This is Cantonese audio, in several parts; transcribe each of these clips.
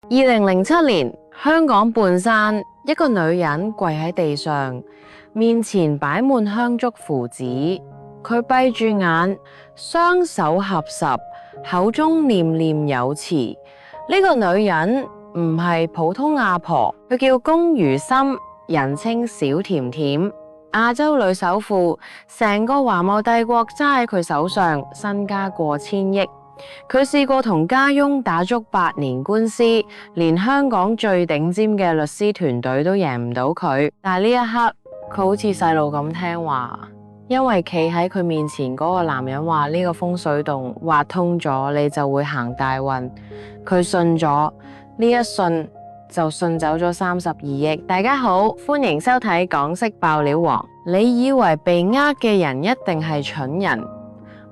2007年，香港半山一個女人跪喺地上，面前擺滿香燭符紙，佢閉住眼，雙手合十，口中念念有詞。呢個女人唔係普通阿婆，佢叫龔如心，人稱小甜甜，亞洲女首富，成個華懋帝國揸喺佢手上，身家過千億。佢試過同家翁打足8年官司，連香港最頂尖嘅律師團隊都贏唔到佢。但係呢一刻，佢好似細路咁聽話，因為企喺佢面前嗰個男人話呢個風水洞挖通咗，你就會行大運。佢信咗，呢一信就信走咗32億。大家好，歡迎收睇港式爆料王。你以為被呃嘅人一定係蠢人？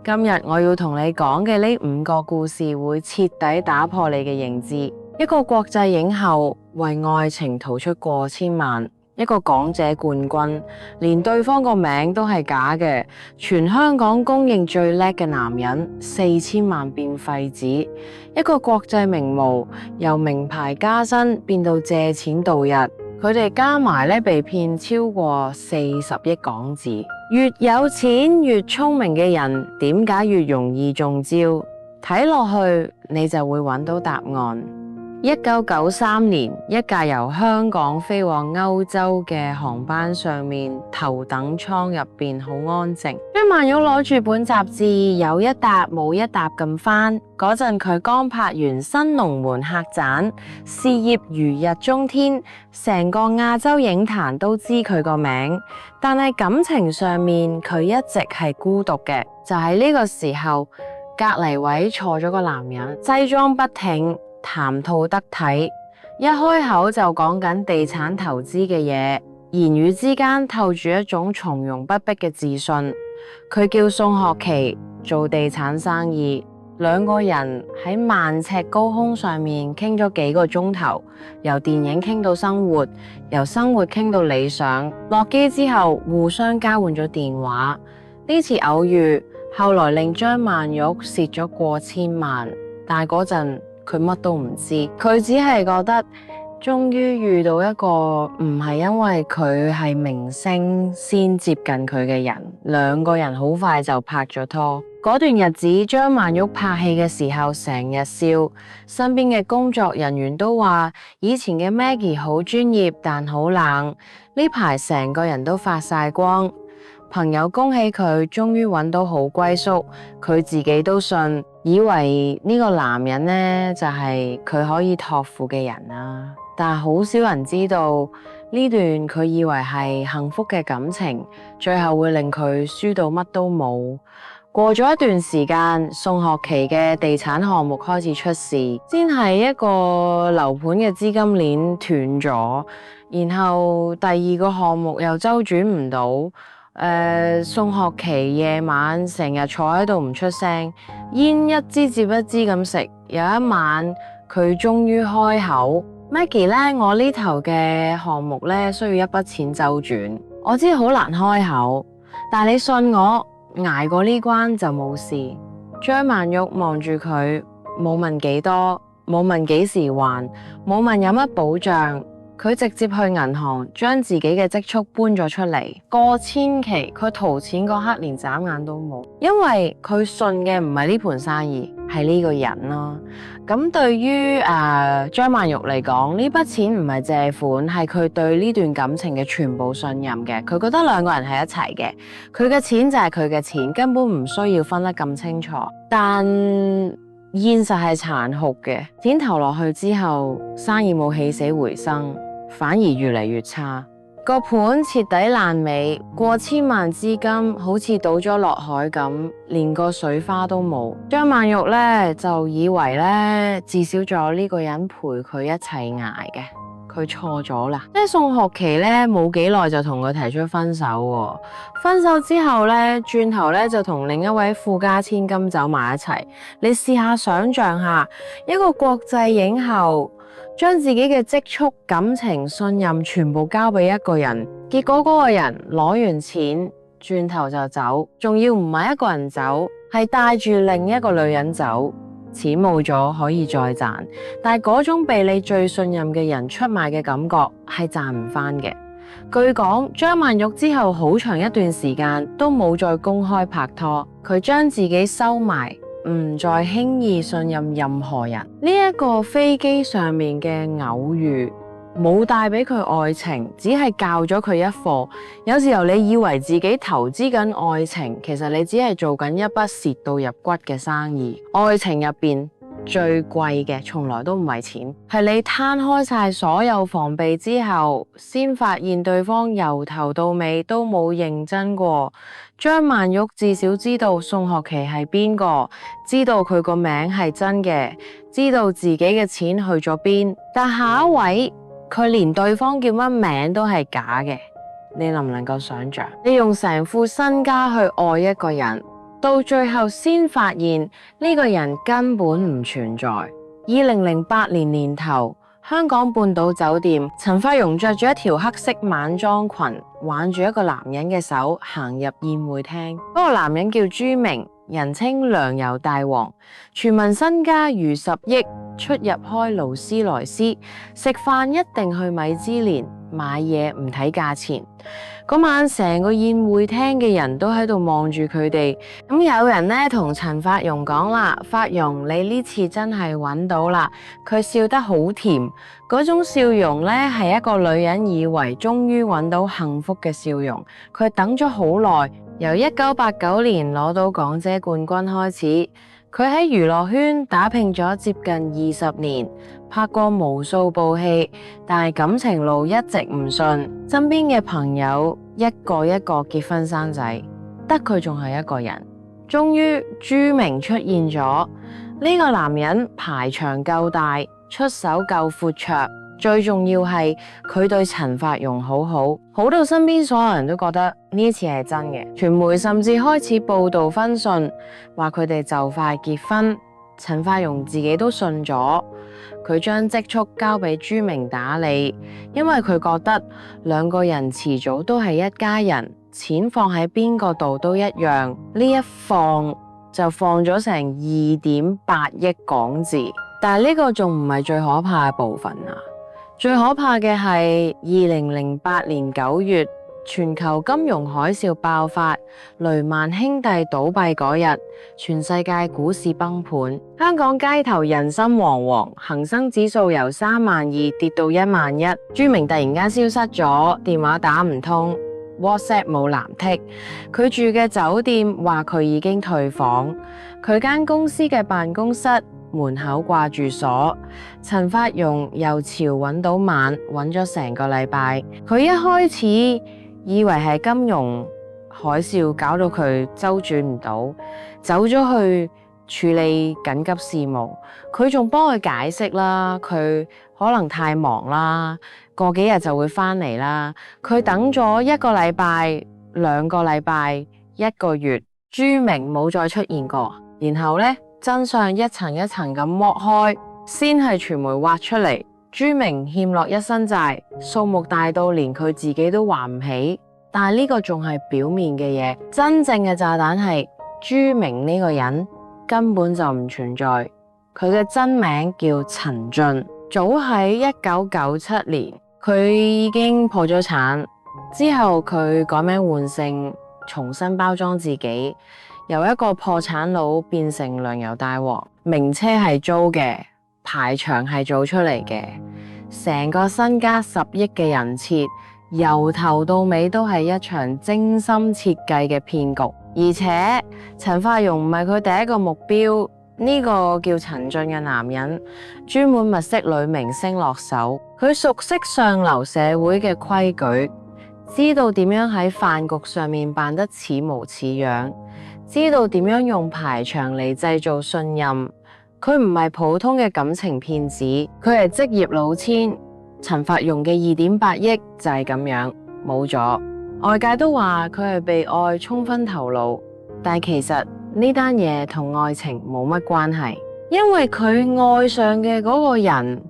今日我要同你講嘅呢5個故事會徹底打破你嘅認知。一個國際影后為愛情掏出過千萬，一個港姐冠軍連對方個名都係假嘅，全香港公認最叻嘅男人4000萬變廢紙，一個國際名模由名牌加薪變到借錢度日，佢哋加埋咧被騙超過40億港紙。越有錢越聰明嘅人，點解越容易中招？睇落去你就會揾到答案。1993年，一架由香港飛往歐洲嘅航班上面，頭等艙入邊好安靜。張曼玉攞住本雜誌，有一沓冇一沓咁翻。嗰陣佢剛拍完《新龍門客棧》，事業如日中天，成個亞洲影壇都知佢個名。但係感情上面，佢一直係孤獨嘅。就喺呢個時候，隔離位坐咗個男人，西裝筆挺，談吐得體，一開口就講緊地產投資嘅嘢，言語之間透住一種從容不迫嘅自信。佢叫宋學琪，做地產生意，兩個人喺萬尺高空上面傾咗幾個鐘頭，由電影傾到生活，由生活傾到理想。落機之後互相交換咗電話，呢次偶遇後來令張曼玉蝕咗過千萬，但係嗰陣佢乜都唔知，佢只係覺得終於遇到一個唔係因為佢係明星先接近佢嘅人，兩個人好快就拍咗拖。嗰段日子，張曼玉拍戲嘅時候成日笑，身邊嘅工作人員都話以前嘅 Maggie 好專業但好冷，呢排成個人都發晒光。朋友恭喜佢終於揾到好歸宿，佢自己都信，以為呢個男人呢就係佢可以託付嘅人啦。但係好少人知道呢段佢以為係幸福嘅感情，最後會令佢輸到乜都冇。過咗一段時間，宋學琪嘅地產項目開始出事，先係一個樓盤嘅資金鏈斷咗，然後第二個項目又周轉唔到。宋學琪夜晚成日坐喺度唔出聲，煙一支接一支咁食。有一晚佢終於開口，Maggie 咧，我呢頭嘅項目咧需要一筆錢周轉，我知好難開口，但係你信我，捱過呢關就冇事。張曼玉望住佢，冇問幾多，冇問幾時還，冇問有乜保障。佢直接去銀行將自己嘅積蓄搬咗出嚟，過千期。佢掏錢嗰刻連眨眼都冇，因為佢信嘅唔係呢盤生意，係呢個人咯。咁對於張曼玉嚟講，呢筆錢唔係借款，係佢對呢段感情嘅全部信任嘅。佢覺得兩個人係一齊嘅，佢嘅錢就係佢嘅錢，根本唔需要分得咁清楚。但現實係殘酷嘅，錢投落去之後，生意冇起死回生，反而越嚟越差。個盤徹底爛尾，過千萬資金好似倒咗落海咁，連個水花都冇。張曼玉咧就以為咧至少仲有呢個人陪佢一齊捱嘅，佢錯咗啦。即係宋學琪咧冇幾耐就同佢提出分手喎。分手之後咧，轉頭咧就同另一位富家千金走埋一齊。你試下想像下，一個國際影后將自己嘅積蓄、感情、信任全部交俾一個人，結果嗰個人攞完錢轉頭就走，仲要唔係一個人走，係帶住另一個女人走。錢冇咗可以再賺，但係嗰種被你最信任嘅人出賣嘅感覺係賺唔返嘅。據講，張曼玉之後好長一段時間都冇再公開拍拖，佢將自己收埋，唔再輕易信任任何人。呢一個飛機上面嘅偶遇，冇帶俾佢愛情，只係教咗佢一課。有時候你以為自己投資緊愛情，其實你只係做緊一筆蝕到入骨嘅生意。愛情入邊最貴嘅從來都唔係錢，係你攤開晒所有防備之後，先發現對方由頭到尾都冇認真過。張曼玉至少知道宋學麒係邊個，知道佢個名係真嘅，知道自己嘅錢去咗邊。但下一位，佢連對方叫乜名都係假嘅，你能唔能夠想象？你用成副身家去愛一個人，到最後先發現呢個人根本唔存在。2008年年頭，香港半島酒店，陳法蓉着住一條黑色晚裝裙，挽住一個男人嘅手行入宴會廳。嗰個男人叫朱明，人稱糧油大王，傳聞身家逾10億，出入開勞斯萊斯，食飯一定去米芝蓮，買嘢唔睇價錢。嗰晚成個宴會廳嘅人都喺度望住佢哋。咁有人呢同陳法蓉講啦：法蓉，你呢次真係揾到啦！佢笑得好甜，嗰種笑容呢係一個女人以為終於揾到幸福嘅笑容。佢等咗好耐，由1989年攞到港姐冠軍開始，佢喺娛樂圈打拼咗接近20年，拍過無數部戲，但係感情路一直唔順，身邊嘅朋友一個一個結婚生仔，得佢仲係一個人。終於朱明出現咗，呢個男人排場夠大，出手夠闊綽，最重要係佢對陳法蓉好好，好到身邊所有人都覺得呢次係真嘅。傳媒甚至開始報道婚訊，話佢哋就快結婚。陳法蓉自己都信咗，佢將積蓄交俾朱明打理，因為佢覺得兩個人遲早都係一家人，錢放喺邊個度都一樣。呢一放就放咗成2.8億港紙，但係呢個仲唔係最可怕嘅部分啊！最可怕嘅係2008年9月，全球金融海嘯爆發，雷曼兄弟倒閉嗰日，全世界股市崩盤，香港街頭人心惶惶，恒生指數由32000跌到11000。朱明突然間消失咗，電話打唔通， WhatsApp 冇藍剔，佢住嘅酒店話佢已經退房，佢間公司嘅辦公室門口掛住鎖。陳法蓉由朝揾到晚，揾咗成個禮拜。佢一開始以為係金融海嘯搞到佢周轉唔到，走咗去處理緊急事務。佢仲幫佢解釋啦，佢可能太忙啦，過幾日就會返嚟啦。佢等咗1個禮拜、2個禮拜、1個月，朱明冇再出現過。然後呢，真相一層一層咁剝開，先係傳媒挖出嚟。朱明欠落一身債，數目大到連佢自己都還唔起。但係呢個仲係表面嘅嘢，真正嘅炸彈係朱明呢個人根本就唔存在。佢嘅真名叫陳俊，早喺1997年，佢已經破咗產，之後佢改名換姓，重新包裝自己，由一個破產佬變成糧油大王。名車係租嘅，排場係做出嚟嘅，成個身家10億嘅人設，由頭到尾都係一場精心設計嘅騙局。而且陳法蓉唔係佢第一個目標，呢個叫陳俊嘅男人專門物色女明星落手，佢熟悉上流社會嘅規矩，知道點樣喺飯局上面扮得似模似樣，知道點樣用排場嚟製造信任。佢唔係普通嘅感情騙子，佢係職業老千。陳法蓉嘅2.8億就係咁樣冇咗。外界都話佢係被愛沖昏頭腦，但其實呢單嘢同愛情冇乜關係，因為佢愛上嘅嗰個人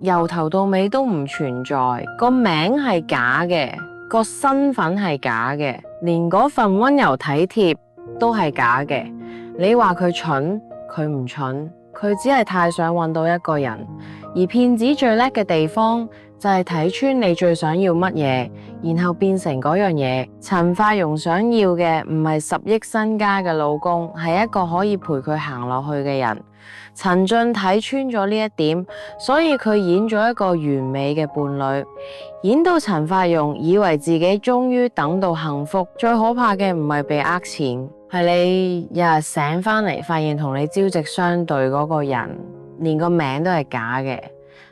由頭到尾都唔存在，個名係假嘅，個身份係假嘅，連嗰份溫柔體貼都係假嘅。你話佢蠢，佢唔蠢，佢只係太想揾到一個人，而騙子最叻嘅地方就係睇穿你最想要乜嘢，然後變成嗰樣嘢。陳法蓉想要嘅唔係10億身家嘅老公，係一個可以陪佢行落去嘅人。陳俊睇穿咗呢一點，所以佢演咗一個完美嘅伴侶，演到陳法蓉以為自己終於等到幸福。最可怕嘅唔係被呃錢，係你日日醒返嚟發現同你朝夕相對嗰個人連個名都係假嘅。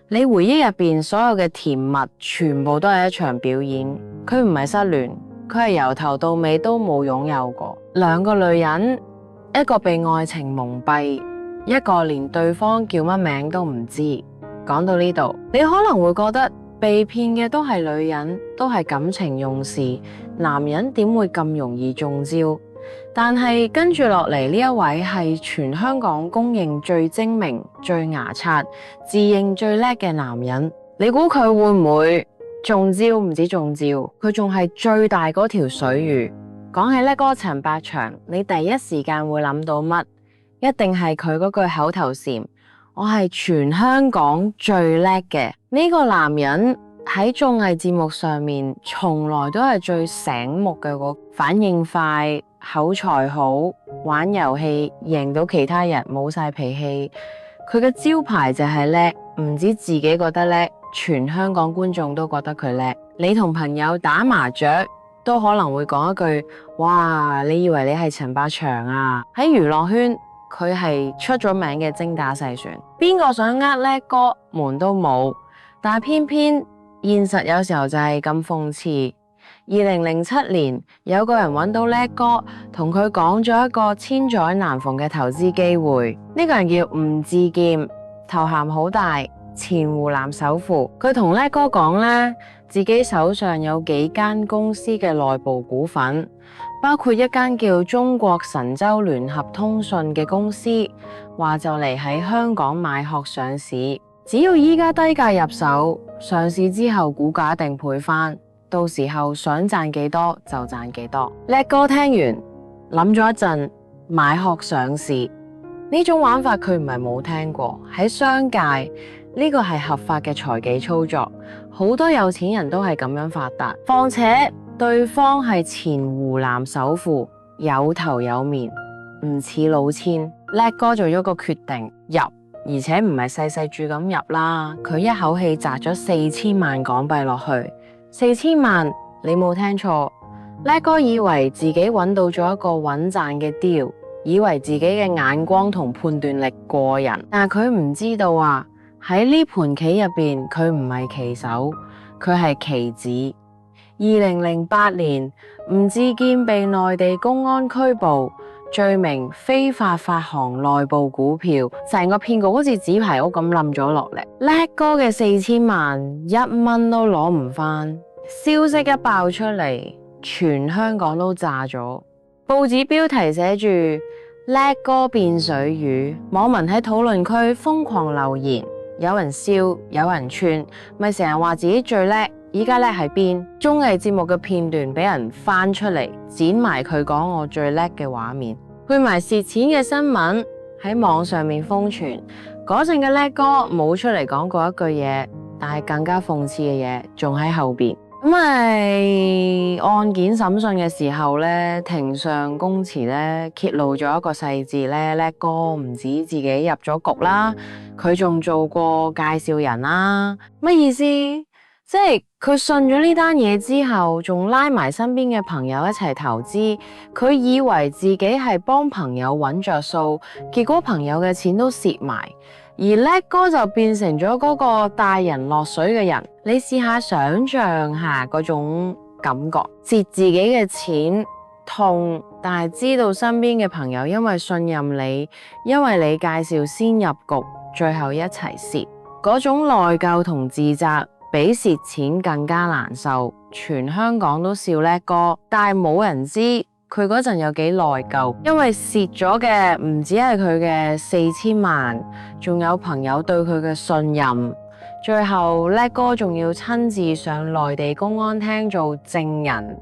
你回憶入邊所有嘅甜蜜全部都係一場表演。佢唔係失戀，佢係由頭到尾都冇擁有過。兩個女人，一個被愛情蒙蔽，一個連對方叫乜名都唔知。講到呢度，你可能會覺得被騙嘅都係女人，都係感情用事，男人點會咁容易中招？但係跟住落嚟呢一位係全香港公認最精明、最牙刷、自認最叻嘅男人，你估佢會唔會中招？唔止中招，佢仲係最大嗰條水魚。講起叻哥陳百祥，你第一時間會諗到乜？一定係佢嗰句口頭禪：我係全香港最叻嘅。呢個男人喺綜藝節目上面從來都係最醒目嘅，個反應快，口才好，玩遊戲贏到其他人，冇晒脾氣。佢嘅招牌就係叻，唔止自己覺得叻，全香港觀眾都覺得佢叻。你同朋友打麻雀都可能會講一句：哇，你以為你係陳百祥啊？喺娛樂圈，佢係出咗名嘅精打細算，邊個想呃叻哥門都冇。但係偏偏現實有時候就係咁諷刺。2007年，有個人揾到叻哥，同佢講咗一個千載難逢嘅投資機會。呢個人叫吳志堅，頭銜好大，前湖南首富。佢同叻哥講呢，自己手上有幾間公司嘅內部股份，包括一間叫中國神州聯合通訊嘅公司，話就嚟喺香港買殼上市。只要依家低價入手，上市之後股價一定倍翻。到時候想賺幾多就賺幾多。叻哥聽完諗咗一陣，買殼上市呢種玩法佢唔係冇聽過，喺商界呢個係合法嘅財技操作，好多有錢人都係咁樣發達。況且對方係前湖南首富，有頭有面，唔似老千。叻哥做咗個決定入，而且唔係細細注咁入啦，佢一口氣砸咗4000萬港幣落去。4000萬，你冇聽錯，叻哥以為自己揾到咗一個穩賺嘅 deal， 以為自己嘅眼光同判斷力過人，但係佢唔知道啊，喺呢盤棋入邊，佢唔係棋手，佢係棋子。2008年，吳志堅被內地公安拘捕，罪名非法發行內部股票，成個騙局好似紙牌屋咁冧咗落嚟。叻哥嘅4000萬1蚊都攞唔返，消息一爆出嚟，全香港都炸咗。報紙標題寫住叻哥變水魚，網民喺討論區瘋狂留言，有人笑，有人串，咪成日話自己最叻。依家叻喺邊？綜藝節目嘅片段俾人翻出嚟，剪埋佢講我最叻嘅畫面，配埋蝕錢嘅新聞喺網上面瘋傳。嗰陣嘅叻哥冇出嚟講過一句嘢，但係更加諷刺嘅嘢仲喺後邊。咁係案件審訊嘅時候咧，庭上供詞咧揭露咗一個細節咧，叻哥唔止自己入咗局啦，佢仲做過介紹人啦。乜意思？即係佢信咗呢單嘢之後，仲拉埋身邊嘅朋友一齊投資，佢以為自己係幫朋友揾着數，結果朋友嘅錢都蝕埋，而叻哥就變成咗嗰個帶人落水嘅人。你試下想象下嗰種感覺，蝕自己嘅錢痛，但係知道身邊嘅朋友因為信任你，因為你介紹先入局，最後一齊蝕，嗰種內疚同自責比蝕錢更加難受。全香港都笑叻哥，但係冇人知佢嗰陣有幾內疚，因為蝕咗嘅唔止係佢嘅4000萬，仲有朋友對佢嘅信任。最後叻哥仲要親自上內地公安廳做證人，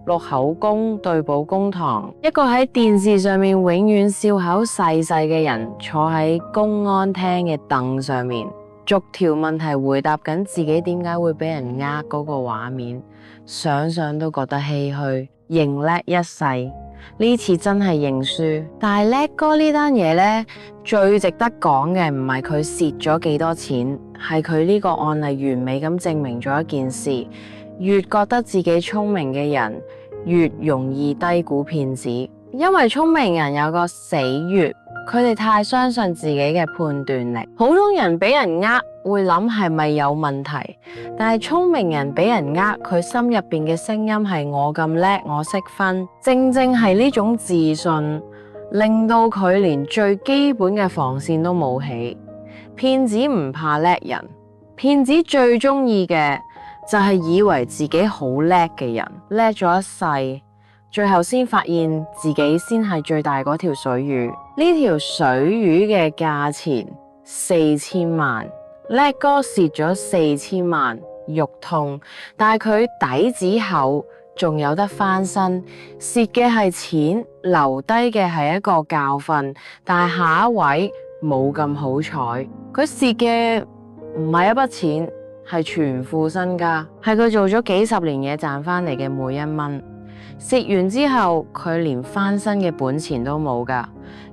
錄口供對簿公堂。一個喺電視上面永遠笑口細細嘅人，坐喺公安廳嘅凳上面，逐條問題回答緊自己點解會俾人呃嗰個畫面，想想都覺得唏噓。認叻一世，呢次真係認輸。但係叻哥呢單嘢呢，最值得講嘅唔係佢蝕咗幾多錢，係佢呢個案例完美咁證明咗一件事：越覺得自己聰明嘅人，越容易低估騙子。因為聰明人有個死穴，佢哋太相信自己嘅判斷力。普通人俾人呃會諗係咪有問題，但係聰明人俾人呃，佢心入邊嘅聲音係我咁叻，我識分。正正係呢種自信，令到佢連最基本嘅防線都冇起。騙子唔怕叻人，騙子最中意嘅就係以為自己好叻嘅人，叻咗一世，最後先發現自己先係最大嗰條水魚。呢條水魚嘅價錢4000萬，叻哥蝕咗4000萬，肉痛，但係佢底子厚，仲有得翻身。蝕嘅係錢，留低嘅係一個教訓。但係下一位冇咁好彩，佢蝕嘅唔係一筆錢，係全副身家，係佢做咗幾十年嘢賺翻嚟嘅每一蚊。蝕完之後，佢連翻身嘅本錢都冇㗎。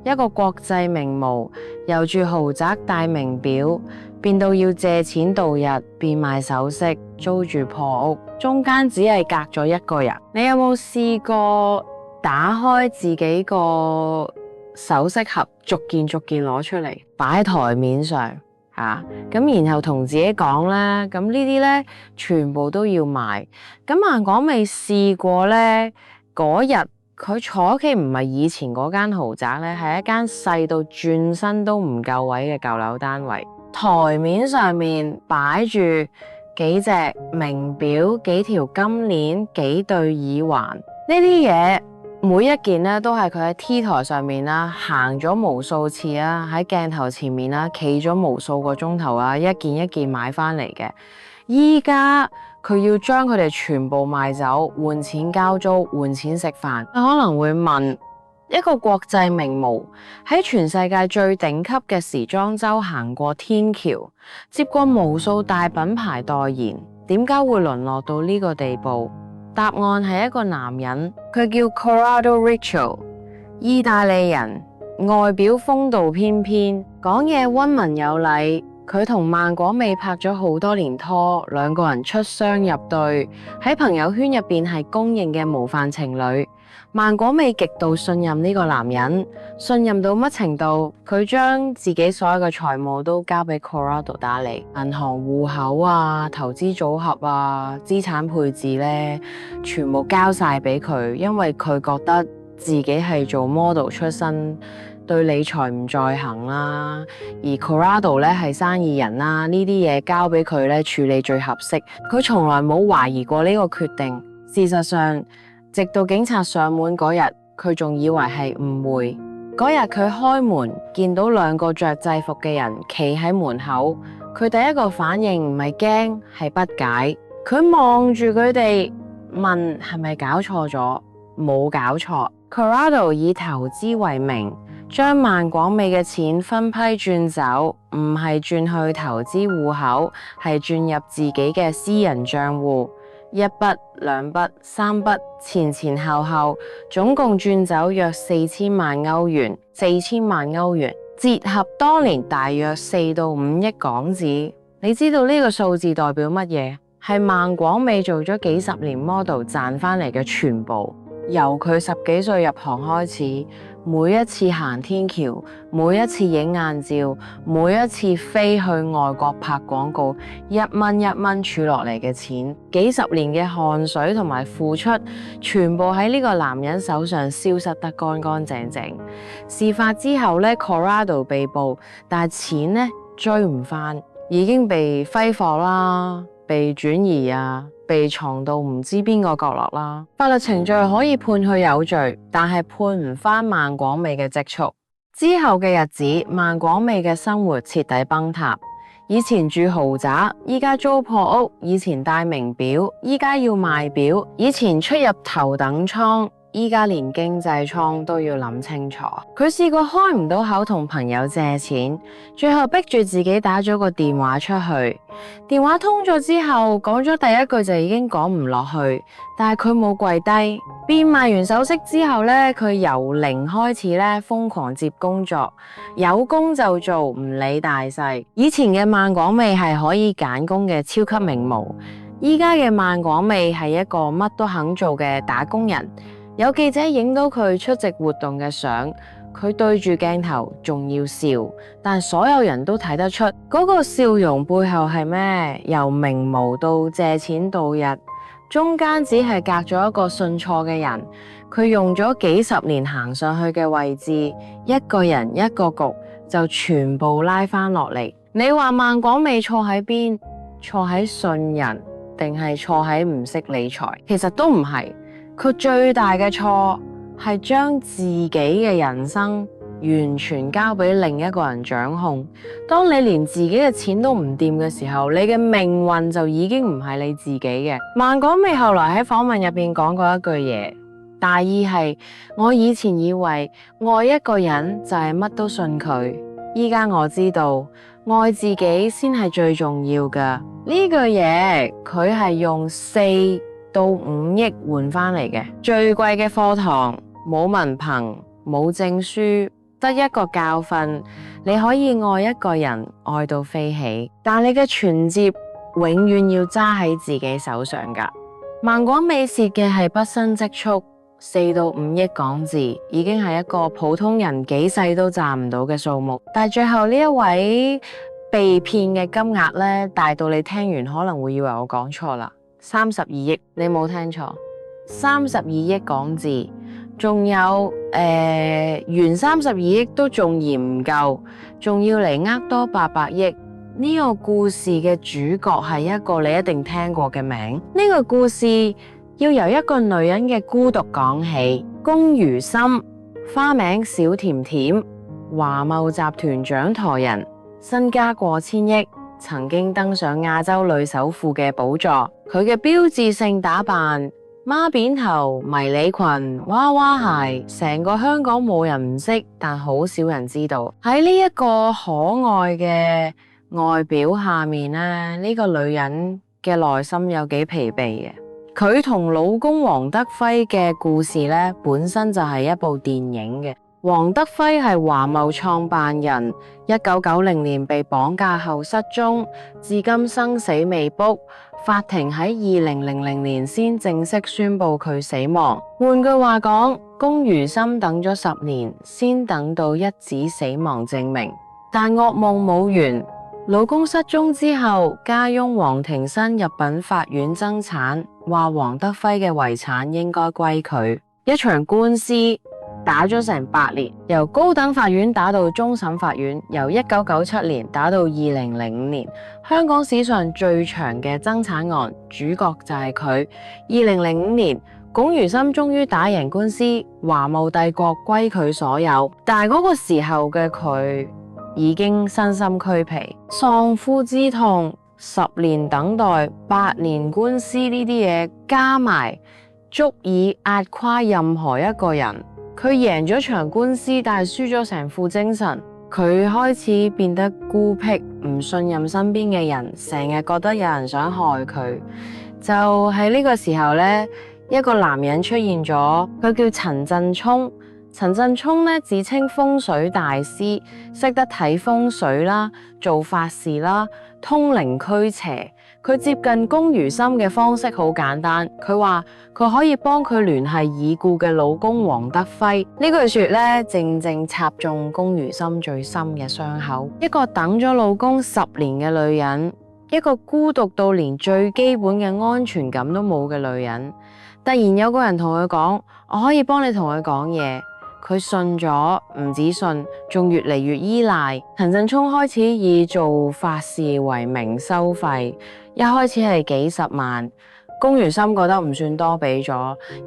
一個國際名模，由住豪宅戴名錶，變到要借錢度日，變賣首飾，租住破屋，中間只係隔咗一個人。你有冇試過打開自己個首飾盒，逐件攞出嚟擺喺台面上咁然後同自己講啦，咁呢啲呢，全部都要賣。咁萬廣美試過呢，嗰日佢坐屋企唔係以前嗰間豪宅呢，係一間細到轉身都唔夠位嘅舊樓單位。台面上面擺住幾隻名錶、幾條金鏈、幾對耳環，呢啲嘢每一件咧都係佢喺 T 台上面啦，行咗無數次啦，喺鏡頭前面啦，企咗無數個鐘頭啊，一件一件買翻嚟嘅。依家佢要將佢哋全部賣走，換錢交租，換錢食飯。佢可能會問，一個國際名模喺全世界最頂級嘅時裝周行過天橋，接過無數大品牌代言，點解會淪落到呢個地步？答案係一個男人，佢叫 Corrado Riccio， 意大利人，外表風度翩翩，講嘢溫文有禮。佢同萬廣美拍咗好多年拖，兩個人出雙入對，喺朋友圈入邊係公認嘅模範情侶。萬廣美極度信任呢個男人，信任到乜程度？佢將自己所有嘅財務都交俾 Corrado 打理，銀行戶口啊、投資組合啊、資產配置呢，全部交晒俾佢，因為佢覺得自己係做 model 出身，對理財唔在行啦。而 Corrado 呢係生意人啦，呢啲嘢交俾佢呢處理最合適。佢從來冇懷疑過呢個決定。事實上，直到警察上門嗰日，佢仲以為係誤會。嗰日佢開門見到兩個着制服嘅人企喺門口，佢第一個反應唔係驚，係不解。佢望住佢哋問係咪搞錯咗？冇搞錯。Corrado 以投資為名，將萬廣美嘅錢分批轉走，唔係轉去投資戶口，係轉入自己嘅私人賬戶。一筆、兩筆、三筆，前後，總共轉走約4000萬歐元，4000萬歐元，折合當年大約4到5億港紙。你知道呢個數字代表乜嘢？係萬廣美做咗幾十年 model 賺翻嚟嘅全部。由佢10幾歲入行開始，每一次行天橋，每一次影硬照，每一次飛去外國拍廣告，一蚊一蚊儲落嚟嘅錢，幾十年嘅汗水同埋付出，全部喺呢個男人手上消失得乾乾淨淨。事發之後呢， Corrado 被捕，但係錢呢追唔翻，已經被揮霍啦，被轉移被藏到唔知邊個角落啦。法律程序可以判佢有罪，但係判唔翻萬廣美嘅積蓄。之後嘅日子，萬廣美嘅生活徹底崩塌。以前住豪宅，依家租破屋；以前戴名錶，依家要賣錶；以前出入頭等艙，依家連經濟艙都要諗清楚。佢試過開唔到口同朋友借錢，最後逼住自己打咗個電話出去。電話通咗之後，講咗第一句就已經講唔落去，但係佢冇跪低。變賣完首飾之後呢，佢由零開始呢，瘋狂接工作，有工就做，唔理大細。以前嘅萬廣美係可以揀工嘅超級名模，依家嘅萬廣美係一個乜都肯做嘅打工人。有記者影到佢出席活動嘅相，佢對住鏡頭仲要笑，但所有人都睇得出嗰個笑容背後係咩？由名模到借錢度日，中間只係隔咗一個信錯嘅人，佢用咗幾十年行上去嘅位置，一個人一個局就全部拉翻落嚟。你話萬廣美錯喺邊？錯喺信人，定係錯喺唔識理財？其實都唔係。佢最大嘅錯係將自己嘅人生完全交俾另一個人掌控。當你連自己嘅錢都唔掂嘅時候，你嘅命運就已經唔係你自己嘅。萬廣美後來喺訪問入邊講過一句嘢，大意係：我以前以為愛一個人就係乜都信佢，依家我知道愛自己先係最重要㗎。呢句嘢佢係用4到5億換翻嚟嘅，最貴嘅課堂，冇文憑，冇證書，得一個教訓，你可以愛一個人愛到飛起，但你嘅存摺永遠要揸喺自己手上㗎。萬廣美蝕嘅係畢生積蓄，4到5億港紙，已經係一個普通人幾世都賺唔到嘅數目。但係最後呢一位被騙嘅金額呢，大到你聽完可能會以為我講錯啦。32億，你冇聽錯，32億港紙，仲有原32億都仲嫌唔夠，仲要嚟多800億。呢個故事嘅主角係一個你一定聽過嘅名。呢個故事要由一個女人嘅孤獨講起。龔如心，花名小甜甜，華懋集團掌舵人，身家過千億。曾經登上亞洲女首富嘅寶座，佢嘅標誌性打扮，孖辮頭、迷你裙、娃娃鞋，成個香港冇人唔識，但好少人知道。喺呢一個可愛嘅外表下面呢，呢個女人嘅內心有幾疲憊嘅。佢同老公黃德輝嘅故事呢，本身就係一部電影嘅。黃德輝係華懋創辦人，1990年被綁架後失蹤，至今生死未卜。法庭喺2000年先正式宣布佢死亡。換句話講，龔如心等咗10年，先等到一紙死亡證明。但噩夢冇完，老公失蹤之後，家翁黃庭新入稟法院爭產，話黃德輝嘅遺產應該歸佢。一場官司打咗成8年，由高等法院打到終審法院，由1997年打到2005年，香港史上最長嘅爭產案，主角就係佢。2005年，龔如心終於打贏官司，華懋帝國歸佢所有。但係嗰個時候嘅佢已經身心俱疲，喪夫之痛，10年等待，8年官司呢啲嘢加埋，足以壓垮任何一個人。佢贏咗場官司，但係輸咗成副精神。佢開始變得孤僻，唔信任身邊嘅人，成日覺得有人想害佢。就喺呢個時候呢，一個男人出現咗，佢叫陳振聰。陳振聰呢，自稱風水大師，識得睇風水啦，做法事啦，通靈驅邪。佢接近龔如心嘅方式好簡單，佢話佢可以幫佢聯繫已故嘅老公黃德輝。呢句說咧，正正插中龔如心最深嘅傷口。一個等咗老公10年嘅女人，一個孤獨到連最基本嘅安全感都冇嘅女人，突然有個人同佢講，我可以幫你同佢講嘢。佢信咗，唔止信，仲越嚟越依賴。陳振聰開始以做法事為名收費，一開始係幾十萬，龔如心覺得唔算多，俾咗，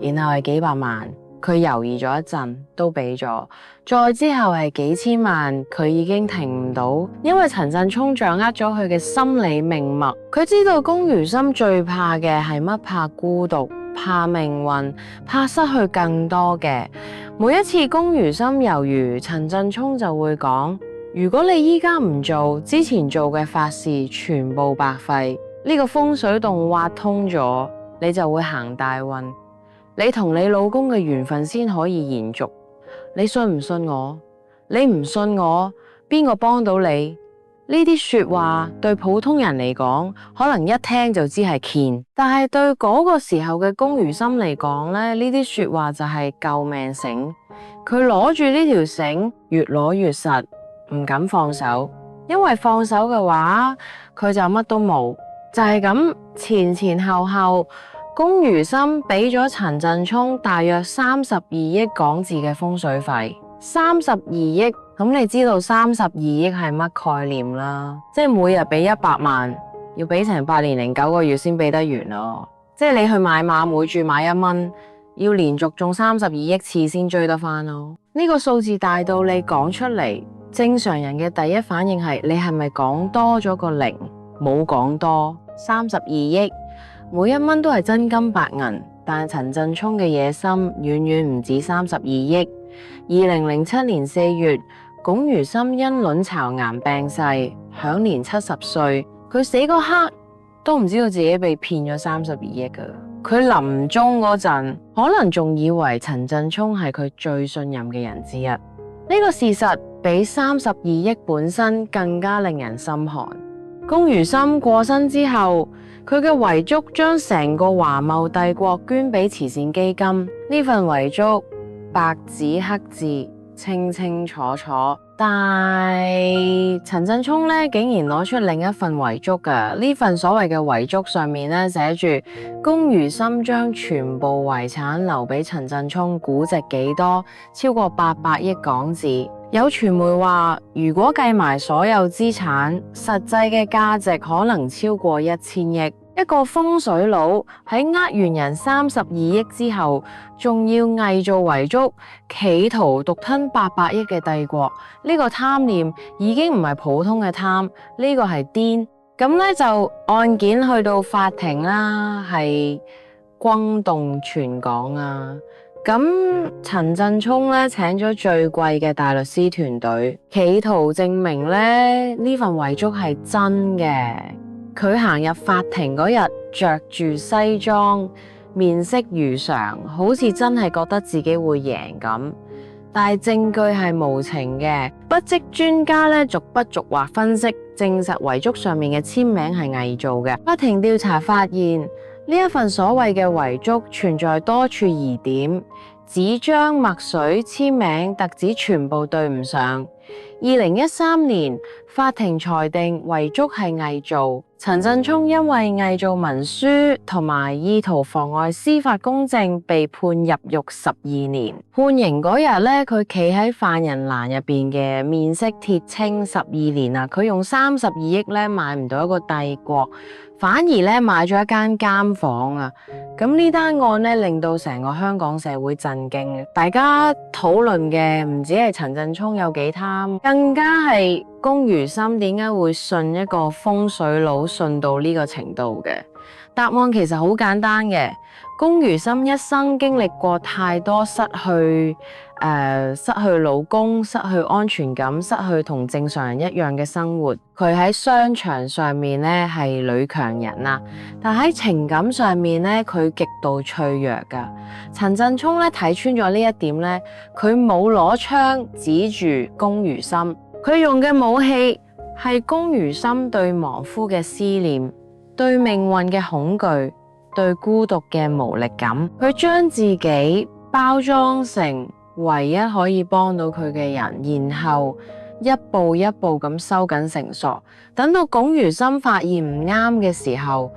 然後係幾百萬，佢猶豫咗一陣，都俾咗。再之後係幾千萬，佢已經停唔到，因為陳振聰掌握咗佢嘅心理命脈。佢知道龔如心最怕嘅係乜？怕孤獨，怕命運，怕失去更多嘅。每一次龔如心猶豫，陳振聰就會講：如果你依家唔做，之前做嘅法事全部白費。呢個風水洞挖通咗，你就會行大運。你同你老公嘅緣分先可以延續。你信唔信我？你唔信我，邊個幫到你？呢啲說話對普通人嚟講，可能一聽就知係騙，但係對嗰個時候嘅龔如心嚟講咧，呢啲說話就係救命繩。佢攞住呢條繩，越攞越實，唔敢放手，因為放手嘅話，佢就乜都冇。就係咁，前前後後，龔如心俾咗陳振聰大約32億港紙嘅風水費。32億，咁你知道32億係乜概念啦？即係每日俾100萬，要俾成8年零9個月先俾得完咯。即係你去買馬，每注買1蚊，要連續中32億次先追得翻咯。呢個數字大到你講出嚟，正常人嘅第一反應係你係咪講多咗個零？冇講多，32億，每一蚊都係真金白銀，但陳振聰嘅野心遠遠唔止32億。2007年4月，龔如心因卵巢癌病逝，享年70歲。佢死嗰刻都唔知道自己被騙咗32億噶。佢臨終嗰陣，可能仲以為陳振聰係佢最信任嘅人之一。呢個事實比32億本身更加令人心寒。龔如心過身之後，佢嘅遺囑將成個華懋帝國捐俾慈善基金。呢份遺囑白紙黑字，清清楚楚。但係陳振聰咧，竟然攞出另一份遺囑㗎。呢份所謂嘅遺囑上面咧，寫住龔如心將全部遺產留俾陳振聰，估值幾多？超過800億港紙。有傳媒話，如果計埋所有資產，實際嘅價值可能超過1000億。一個風水佬喺呃完人32億之後，仲要偽造遺囑，企圖獨吞800億嘅帝國。呢個貪念已經唔係普通嘅貪，呢個係癲。咁咧就案件去到法庭啦，係轟動全港啊！咁陳振聰咧請咗最貴嘅大律師團隊，企圖證明咧呢份遺囑係真嘅。佢行入法庭嗰日，着住西裝，面色如常，好似真係覺得自己會贏咁。但係證據係無情嘅，筆跡專家咧逐筆逐畫分析，證實遺囑上面嘅簽名係偽造嘅。法庭調查發現，呢一份所謂嘅遺囑存在多處疑點，紙張、墨水、簽名、特指全部對唔上。2013年，法庭裁定遺囑係偽造。陳振聰因為偽造文書同埋意圖妨礙司法公正，被判入獄12年。判刑嗰日咧，佢企喺犯人欄入邊嘅，面色鐵青。12年啊，佢用32億咧買唔到一個帝國，反而咧買咗一間監房啊！咁呢單案咧令到成個香港社會震驚，大家討論嘅唔止係陳振聰有幾貪，更加係龔如心點解會信一個風水佬信到呢個程度嘅？答案其實好簡單嘅，龔如心一生經歷過太多失去老公、失去安全感、失去同正常人一樣嘅生活。佢喺商場上面咧係女強人啦，但喺情感上面咧佢極度脆弱噶。陳振聰咧睇穿咗呢一點咧，佢冇攞槍指住龔如心，佢用嘅武器係龔如心對亡夫嘅思念，對命運嘅恐懼，對孤獨嘅無力感。佢將自己包裝成唯一可以幫到佢嘅人，然後一步一步咁收緊繩索。等到龔如心發現唔啱嘅時候，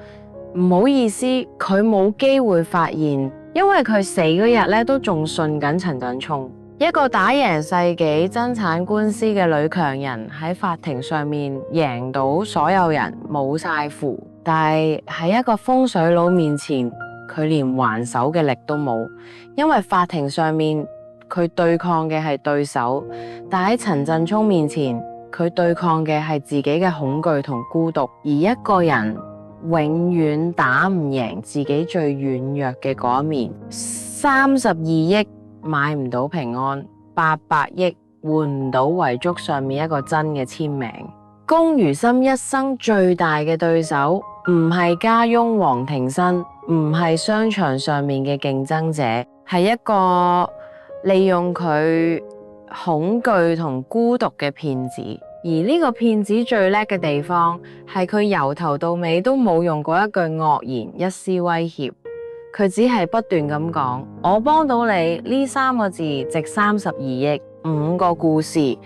唔好意思，佢冇機會發現，因為佢死嗰日咧都仲信緊陳振聰。一個打贏世紀爭產官司嘅女強人喺法庭上面贏到所有人冇晒符，但係喺一個風水佬面前佢連還手嘅力都冇，因為法庭上面佢對抗嘅係對手，但喺陳振聰面前，佢對抗嘅係自己嘅恐懼同孤獨，而一個人永遠打唔贏自己最軟弱嘅嗰一面。32億買唔到平安，800億換唔到遺囑上面一個真嘅簽名。龔如心一生最大嘅對手唔係家翁黃庭生，唔係商場上面嘅競爭者，係一個利用佢恐懼同孤獨嘅騙子。而呢個騙子最叻嘅地方係佢由頭到尾都冇用過一句惡言，一絲威脅，佢只係不斷咁講，我幫到你呢3個字值32億，5個故事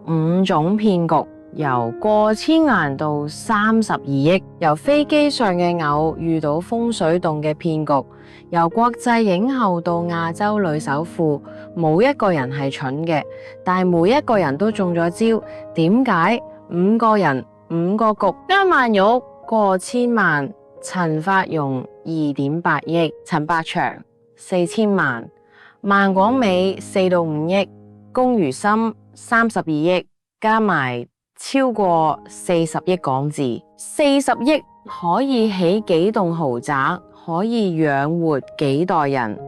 ，5種騙局，由過千萬到32億，由飛機上嘅偶遇到風水洞嘅騙局，由國際影后到亞洲女首富，冇一個人係蠢嘅，但係每一個人都中咗招。點解？5個人5個局，張曼玉過千萬，陳法蓉2.8億，陳百祥4000萬，萬廣美4到5億，龔如心32億，加埋超過40億港紙，40億可以起幾棟豪宅，可以養活幾代人，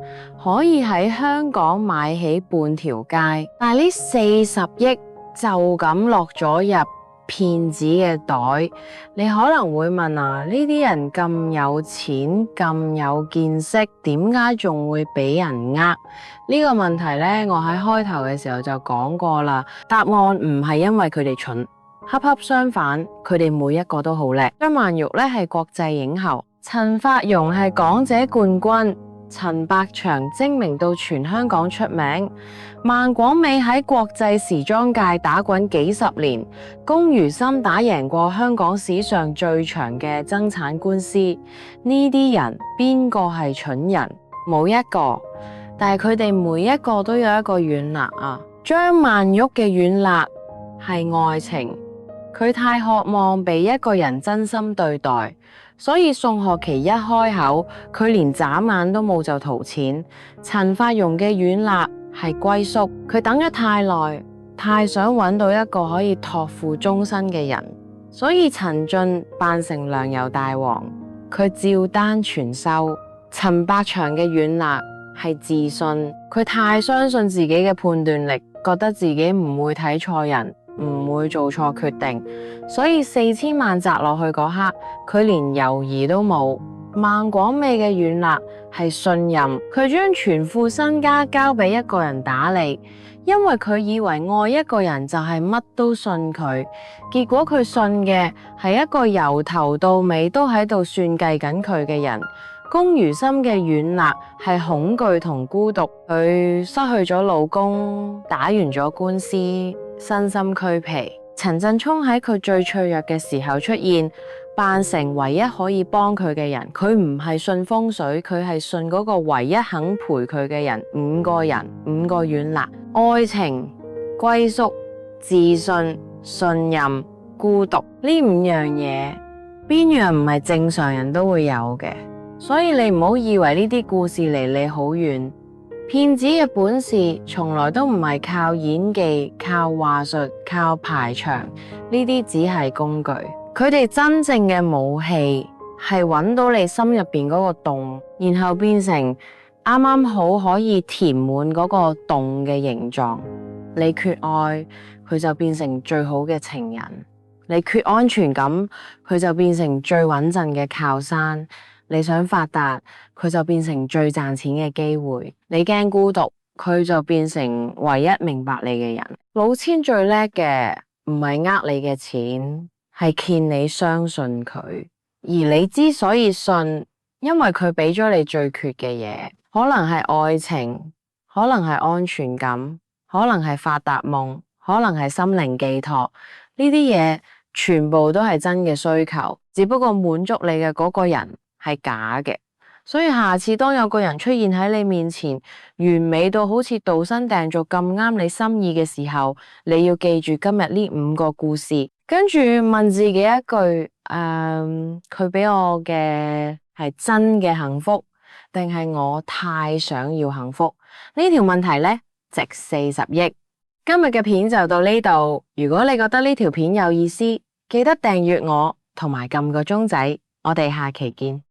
可以喺香港買起半條街。但係呢40億就咁落咗入騙子嘅袋，你可能會問啊，呢啲人咁有錢咁有見識，點解仲會俾人呃？呢個問題呢，我喺開頭嘅時候就講過啦，答案唔係因為佢哋蠢，恰恰相反，佢哋每一個都好叻。張曼玉呢係國際影后，陳法蓉係港姐冠軍，陳百祥精明到全香港出名，萬廣美喺國際時裝界打滾幾十年，龔如心打贏過香港史上最長嘅爭產官司。呢啲人邊個係蠢人？冇一個，但係佢哋每一個都有一個軟肋啊。張曼玉嘅軟肋係愛情，佢太渴望被一個人真心對待，所以宋學麒一開口，佢連眨眼都冇就圖錢。陳法蓉嘅軟肋係歸宿，佢等咗太耐，太想揾到一個可以託付終身嘅人，所以陳俊扮成糧油大王，佢照單全收。陳百祥嘅軟肋係自信，佢太相信自己嘅判斷力，覺得自己唔會睇錯人，唔會做錯決定，所以4000萬砸落去嗰刻，佢連猶豫都冇。萬廣美嘅軟肋係信任，佢將全副身家交俾一個人打理，因為佢以為愛一個人就係乜都信佢，結果佢信嘅係一個由頭到尾都喺度算計緊佢嘅人。龔如心嘅軟肋係恐懼同孤獨，佢失去咗老公，打完咗官司，身心俱疲。陳振聰喺佢最脆弱嘅時候出現，扮成唯一可以幫佢嘅人。佢唔係信風水，佢係信嗰個唯一肯陪佢嘅人。5個人5個軟肋：愛情、歸宿、自信、信任、孤獨。呢5樣嘢，邊樣唔係正常人都會有嘅？所以你唔好以為呢啲故事離你好遠，騙子嘅本事從來都唔係靠演技、靠話術、靠排場，呢啲只係工具。佢哋真正嘅武器係揾到你心入邊嗰個洞，然後變成啱啱好可以填滿嗰個洞嘅形狀。你缺愛，佢就變成最好嘅情人；你缺安全感，佢就變成最穩陣嘅靠山。你想發達，佢就變成最賺錢嘅機會；你驚孤獨，佢就變成唯一明白你嘅人。老千最叻嘅唔係呃你嘅錢，係騙你相信佢。而你之所以信，因為佢俾咗你最缺嘅嘢，可能係愛情，可能係安全感，可能係發達夢，可能係心靈寄託。呢啲嘢全部都係真嘅需求，只不過滿足你嘅嗰個人係假嘅。所以下次當有個人出現喺你面前，完美到好似度身訂造咁啱你心意嘅時候，你要記住今日呢5個故事，跟住問自己一句：佢俾我嘅係真嘅幸福，定係我太想要幸福？呢條問題呢，值40億。今日嘅片就到呢度。如果你覺得呢條片有意思，記得訂閱我同埋撳個鐘仔。我哋下期見。